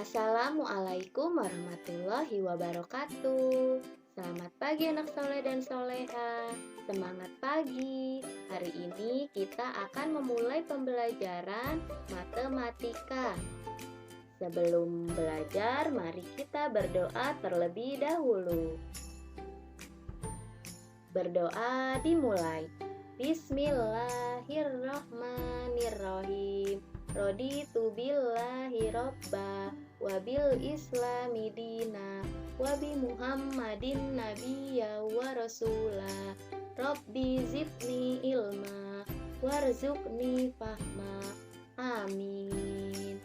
Assalamualaikum warahmatullahi wabarakatuh. Selamat pagi anak soleh dan soleha. Semangat pagi. Hari ini kita akan memulai pembelajaran matematika. Sebelum belajar, mari kita berdoa terlebih dahulu. Berdoa dimulai. Bismillahirrahmanirrahim. Raditu billahi robba wa bil islami dina wa bi muhammadin nabiyya wa rasula. Rabbi zidni ilma warzuqni fahma. Amin.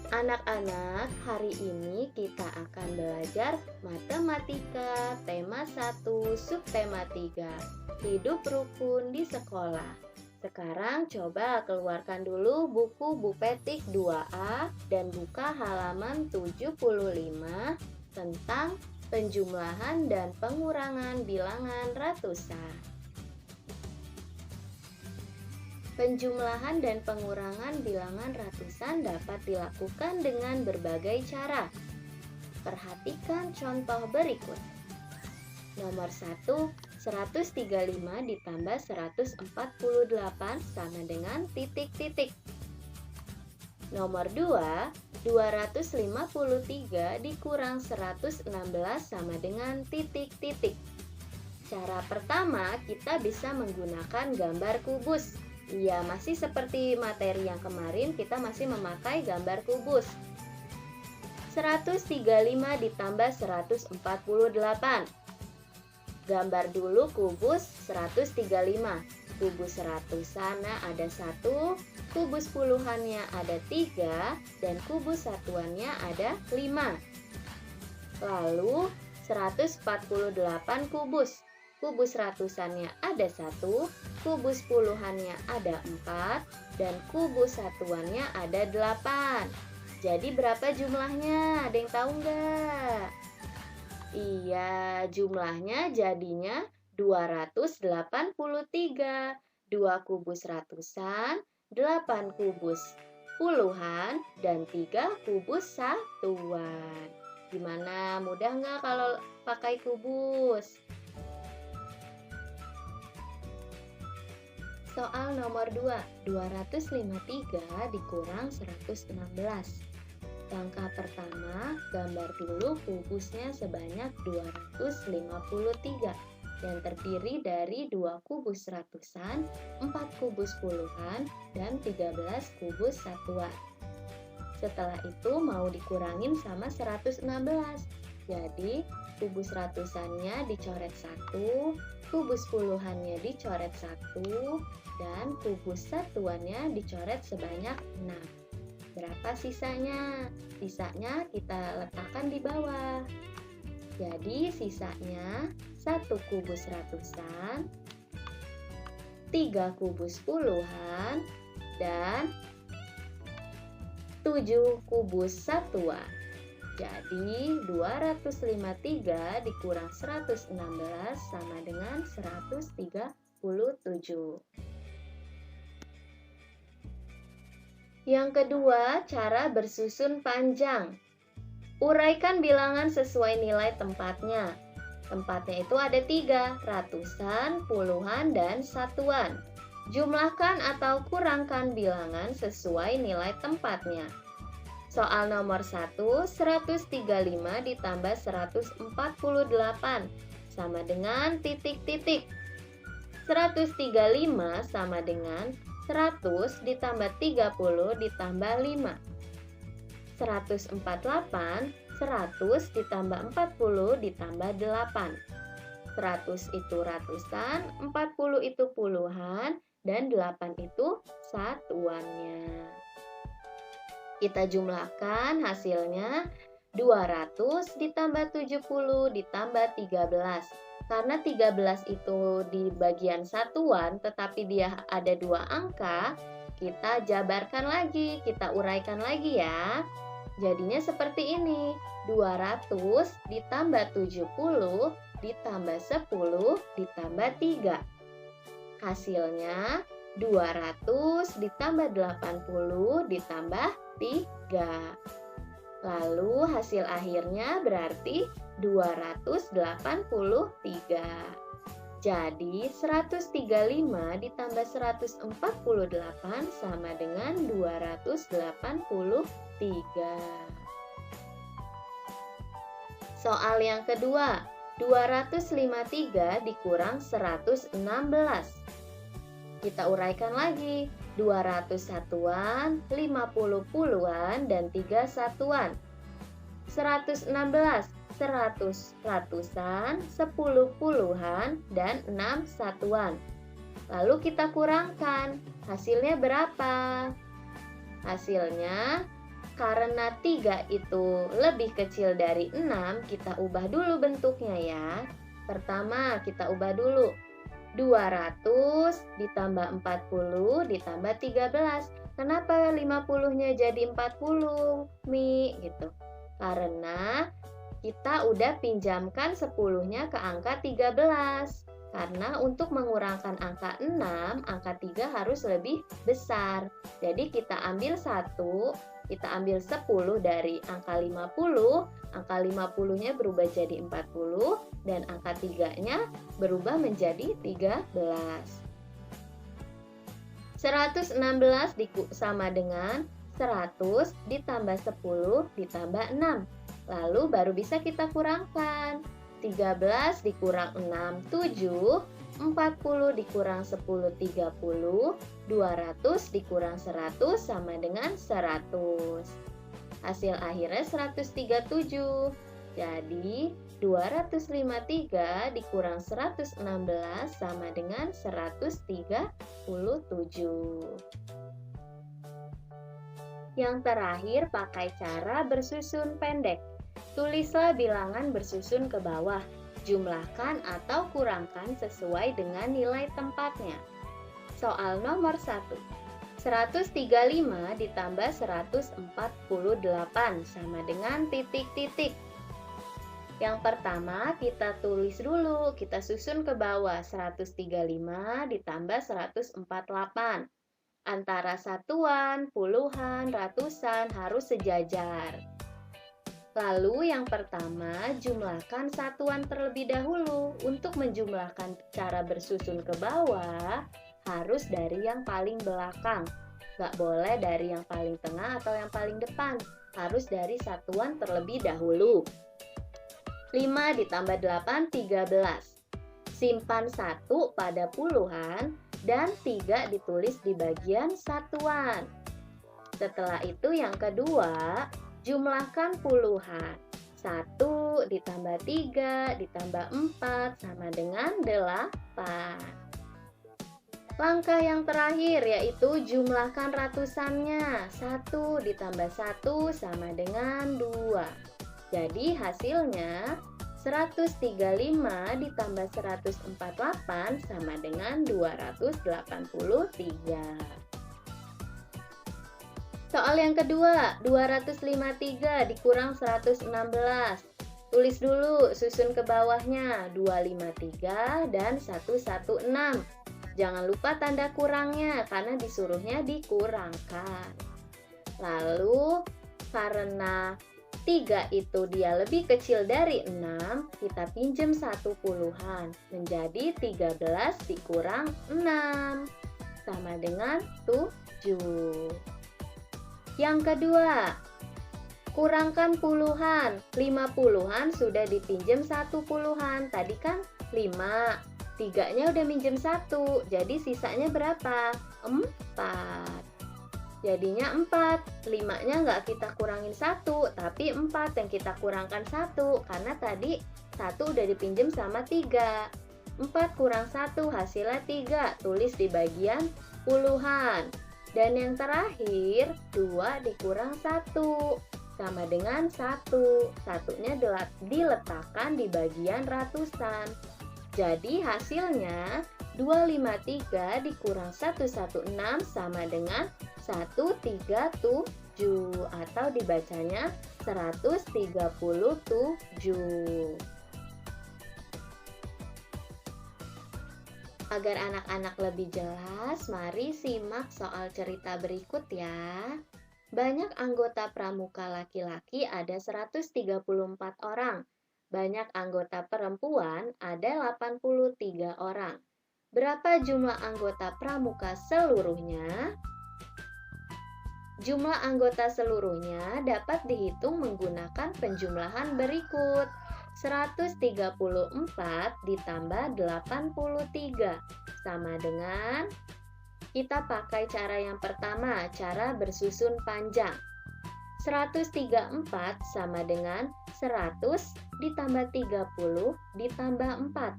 Anak-anak, hari ini kita akan belajar matematika tema 1 subtema 3, hidup rukun di sekolah. Sekarang coba keluarkan dulu buku Bupetik 2A dan buka halaman 75 tentang penjumlahan dan pengurangan bilangan ratusan. Penjumlahan dan pengurangan bilangan ratusan dapat dilakukan dengan berbagai cara. Perhatikan contoh berikut. Nomor 1, 135 ditambah 148 sama dengan titik-titik. Nomor 2, 253 dikurang 116 sama dengan titik-titik. Cara pertama, kita bisa menggunakan gambar kubus. Ya, masih seperti materi yang kemarin, kita masih memakai gambar kubus. 135 ditambah 148. Gambar dulu kubus 135. Kubus ratusannya ada 1, kubus puluhannya ada 3, dan kubus satuannya ada 5. Lalu 148 kubus. Kubus ratusannya ada 1, kubus puluhannya ada 4, dan kubus satuannya ada 8. Jadi berapa jumlahnya? Ada yang tahu nggak? Iya, jumlahnya jadinya 283. 2 kubus ratusan, 8 kubus puluhan, dan 3 kubus satuan. Gimana? Mudah nggak kalau pakai kubus? Soal nomor 2, 253 dikurang 116. Langkah pertama, gambar dulu kubusnya sebanyak 253 yang terdiri dari 2 kubus ratusan, 4 kubus puluhan, dan 13 kubus satuan. Setelah itu mau dikurangin sama 116. Jadi, kubus ratusannya dicoret 1, kubus puluhannya dicoret 1, dan kubus satuannya dicoret sebanyak 6. Berapa sisanya? Sisanya kita letakkan di bawah. Jadi sisanya 1 kubus ratusan, 3 kubus puluhan, dan 7 kubus satuan. Jadi 253 dikurang 116 sama dengan 137. Yang kedua, cara bersusun panjang. Uraikan bilangan sesuai nilai tempatnya. Tempatnya itu ada 3, ratusan, puluhan, dan satuan. Jumlahkan atau kurangkan bilangan sesuai nilai tempatnya. Soal nomor 1, 135 ditambah 148 sama dengan titik-titik. 135 sama dengan 100 ditambah 30 ditambah 5. 148, 100 ditambah 40 ditambah 8. 100 itu ratusan, 40 itu puluhan, dan 8 itu satuannya. Kita jumlahkan hasilnya 200 ditambah 70 ditambah 13. Karena 13 itu di bagian satuan tetapi dia ada 2 angka, kita jabarkan lagi, kita uraikan lagi ya. Jadinya seperti ini, 200 ditambah 70 ditambah 10 ditambah 3. Hasilnya 200 ditambah 80 ditambah 3. Lalu hasil akhirnya berarti 283. Jadi 135 ditambah 148 sama dengan 283. Soal yang kedua, 253 dikurang 116. Kita uraikan lagi, 200 satuan, 50 puluhan, dan 3 satuan. 116, 100 ratusan, 10 puluhan, dan 6 satuan. Lalu kita kurangkan, hasilnya berapa? Hasilnya, karena 3 itu lebih kecil dari 6, kita ubah dulu bentuknya ya. Pertama, kita ubah dulu. 200 ditambah 40 ditambah 13. Kenapa 50-nya jadi 40, Mi? Gitu. Karena kita udah pinjamkan 10-nya ke angka 13. Karena untuk mengurangkan angka 6, angka 3 harus lebih besar. Jadi kita ambil 1, kita ambil 10 dari angka 50, angka 50-nya berubah jadi 40, dan angka 3-nya berubah menjadi 13. 116 sama dengan 100 ditambah 10 ditambah 6. Lalu baru bisa kita kurangkan. 13 dikurang 6, 7. 40 dikurang 10, 30. 200 dikurang 100 sama dengan 100. Hasil akhirnya 137. Jadi 253 dikurang 116 sama dengan 137. Yang terakhir pakai cara bersusun pendek. Tulislah bilangan bersusun ke bawah. Jumlahkan atau kurangkan sesuai dengan nilai tempatnya. Soal nomor 1. 135 ditambah 148 sama dengan titik-titik. Yang pertama kita tulis dulu, kita susun ke bawah. 135 ditambah 148. Antara satuan, puluhan, ratusan harus sejajar. Lalu yang pertama, jumlahkan satuan terlebih dahulu. Untuk menjumlahkan cara bersusun ke bawah, harus dari yang paling belakang. Gak boleh dari yang paling tengah atau yang paling depan. Harus dari satuan terlebih dahulu. 5 ditambah 8, 13. Simpan 1 pada puluhan dan 3 ditulis di bagian satuan. Setelah itu yang kedua, jumlahkan puluhan. 1 ditambah 3 ditambah 4 sama dengan 8. Langkah yang terakhir yaitu jumlahkan ratusannya. 1 ditambah 1 sama dengan 2. Jadi hasilnya 135 ditambah 148 sama dengan 283. Soal yang kedua, 253 dikurang 116. Tulis dulu, susun ke bawahnya 253 dan 116. Jangan lupa tanda kurangnya karena disuruhnya dikurangkan. Lalu, karena 3 itu dia lebih kecil dari 6, kita pinjam 1 puluhan. Menjadi 13 dikurang 6 sama dengan 7. Yang kedua, kurangkan puluhan. 5 puluhan sudah dipinjam 1 puluhan. Tadi kan 5. 3-nya udah minjem 1. Jadi sisanya berapa? 4. Jadinya 4. 5-nya nggak kita kurangin 1, tapi 4 yang kita kurangkan 1. Karena tadi 1 udah dipinjam sama 3. 4 kurang 1 hasilnya 3. Tulis di bagian puluhan. Dan yang terakhir, 2 dikurang 1 sama dengan 1. Satunya diletakkan di bagian ratusan. Jadi hasilnya 253 dikurang 116 sama dengan 137 atau dibacanya 137. Agar anak-anak lebih jelas, mari simak soal cerita berikut ya. Banyak anggota pramuka laki-laki ada 134 orang. Banyak anggota perempuan ada 83 orang. Berapa jumlah anggota pramuka seluruhnya? Jumlah anggota seluruhnya dapat dihitung menggunakan penjumlahan berikut. 134 ditambah 83 sama dengan, kita pakai cara yang pertama, cara bersusun panjang. 134 sama dengan 100 ditambah 30 ditambah 4.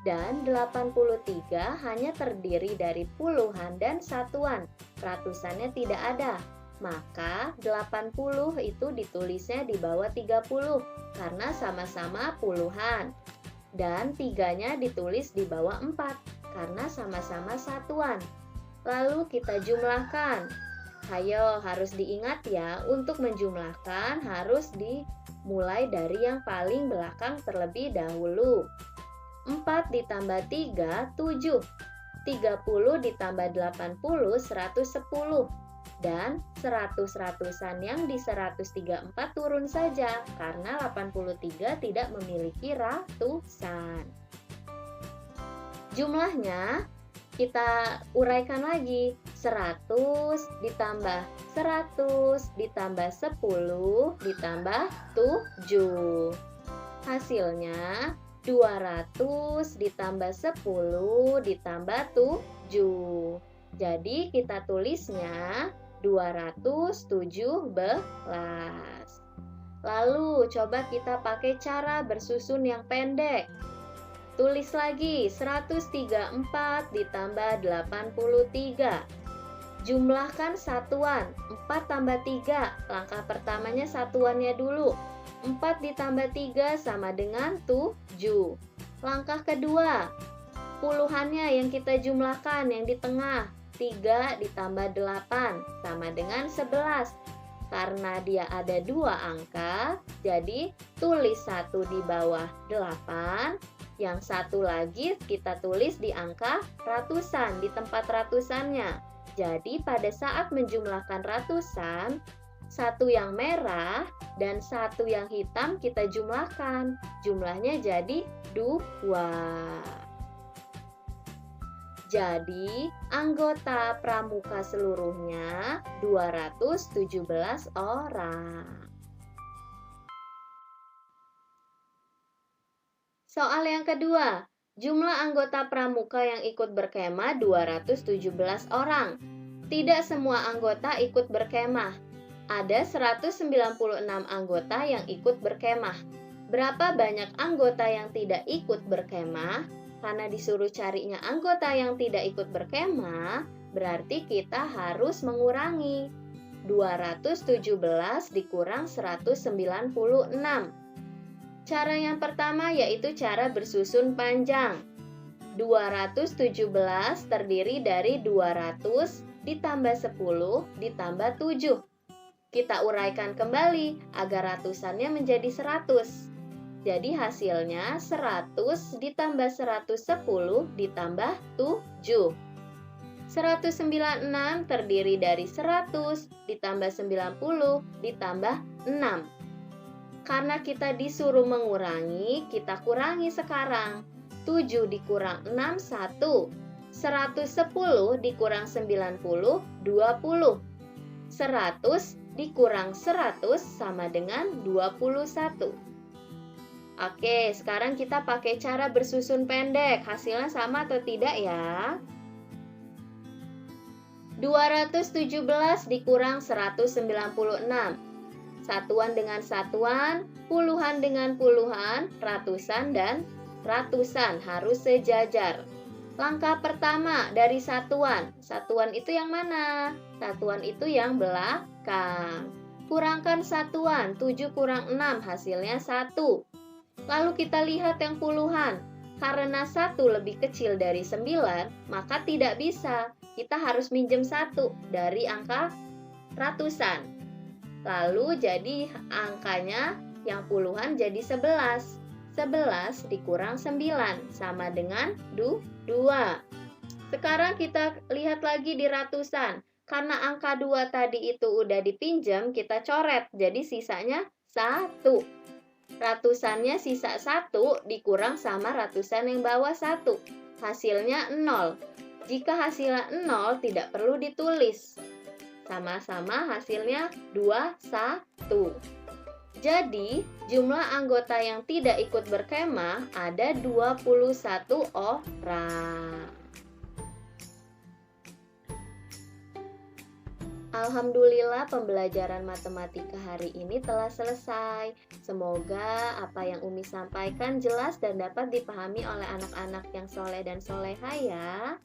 Dan 83 hanya terdiri dari puluhan dan satuan, ratusannya tidak ada. Maka 80 itu ditulisnya di bawah 30 karena sama-sama puluhan. Dan 3-nya ditulis di bawah 4 karena sama-sama satuan. Lalu kita jumlahkan. Hayo, harus diingat ya, untuk menjumlahkan harus dimulai dari yang paling belakang terlebih dahulu. 4 ditambah 3, 7. 30 ditambah 80, 110. Dan 100-ratusan yang di 134 turun saja, karena 83 tidak memiliki ratusan. Jumlahnya kita uraikan lagi. 100 ditambah 100 ditambah 10 ditambah 7. Hasilnya 200 ditambah 10 ditambah 7. Jadi kita tulisnya 217. Lalu coba kita pakai cara bersusun yang pendek. Tulis lagi 134 ditambah 83. Jumlahkan satuan, 4 tambah 3. Langkah pertamanya satuannya dulu. 4 ditambah 3 sama dengan 7. Langkah kedua, puluhannya yang kita jumlahkan yang di tengah. 3 ditambah 8 sama dengan 11. Karena dia ada 2 angka, jadi tulis 1 di bawah 8. Yang satu lagi kita tulis di angka ratusan, di tempat ratusannya. Jadi pada saat menjumlahkan ratusan, 1 yang merah dan 1 yang hitam kita jumlahkan. Jumlahnya jadi 2. Jadi, anggota pramuka seluruhnya 217 orang. Soal yang kedua, jumlah anggota pramuka yang ikut berkemah 217 orang. Tidak semua anggota ikut berkemah. Ada 196 anggota yang ikut berkemah. Berapa banyak anggota yang tidak ikut berkemah? Karena disuruh carinya anggota yang tidak ikut berkemah, berarti kita harus mengurangi. 217 dikurang 196. Cara yang pertama yaitu cara bersusun panjang. 217 terdiri dari 200 ditambah 10 ditambah 7. Kita uraikan kembali agar ratusannya menjadi 100. Jadi hasilnya 100 ditambah 110 ditambah 7. 196 terdiri dari 100 ditambah 90 ditambah 6. Karena kita disuruh mengurangi, kita kurangi sekarang. 7 dikurang 6, 1. 110 dikurang 90, 20. 100 dikurang 100 sama dengan 21. Oke, sekarang kita pakai cara bersusun pendek. Hasilnya sama atau tidak ya? 217 dikurang 196. Satuan dengan satuan, puluhan dengan puluhan, ratusan dan ratusan harus sejajar. Langkah pertama dari satuan. Satuan itu yang mana? Satuan itu yang belakang. Kurangkan satuan, 7 kurang 6 hasilnya 1. Lalu kita lihat yang puluhan. Karena 1 lebih kecil dari 9, maka tidak bisa. Kita harus minjem 1 dari angka ratusan. Lalu jadi angkanya yang puluhan jadi 11. 11 dikurang 9 sama dengan 2. Sekarang kita lihat lagi di ratusan. Karena angka 2 tadi itu udah dipinjam, kita coret. Jadi sisanya 1. Ratusannya sisa 1 dikurang sama ratusan yang bawah 1. Hasilnya 0. Jika hasilnya 0, tidak perlu ditulis. Sama-sama hasilnya 21. Jadi, jumlah anggota yang tidak ikut berkemah ada 21 orang. Alhamdulillah pembelajaran matematika hari ini telah selesai. Semoga apa yang Umi sampaikan jelas dan dapat dipahami oleh anak-anak yang soleh dan soleha ya.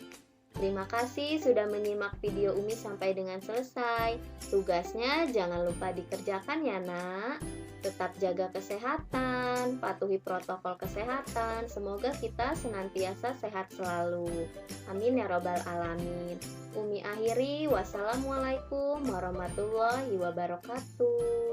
Terima kasih sudah menyimak video Umi sampai dengan selesai. Tugasnya jangan lupa dikerjakan ya nak. Tetap jaga kesehatan, patuhi protokol kesehatan. Semoga kita senantiasa sehat selalu. Amin ya robbal alamin. Umi akhiri, wassalamualaikum warahmatullahi wabarakatuh.